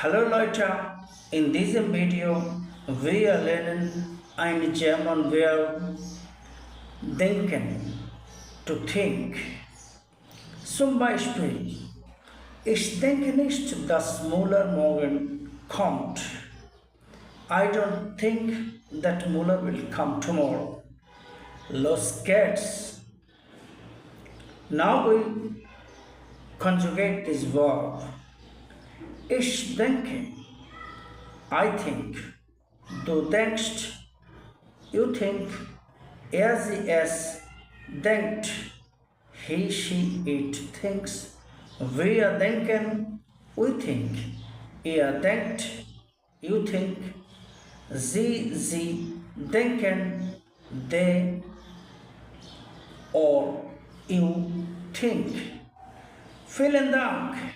Hallo Leute, in diesem Video wir lernen ein German Verb denken, to think. Zum Beispiel, ich denke nicht, dass Müller morgen kommt. I don't think that Müller will come tomorrow. Los geht's. Now we conjugate this verb. Ich denke, I think. Du denkst, you think. Er, sie, es denkt. He, she, it thinks. Wir denken, we think. Er denkt, you think. Sie denken, they or you think. Vielen Dank.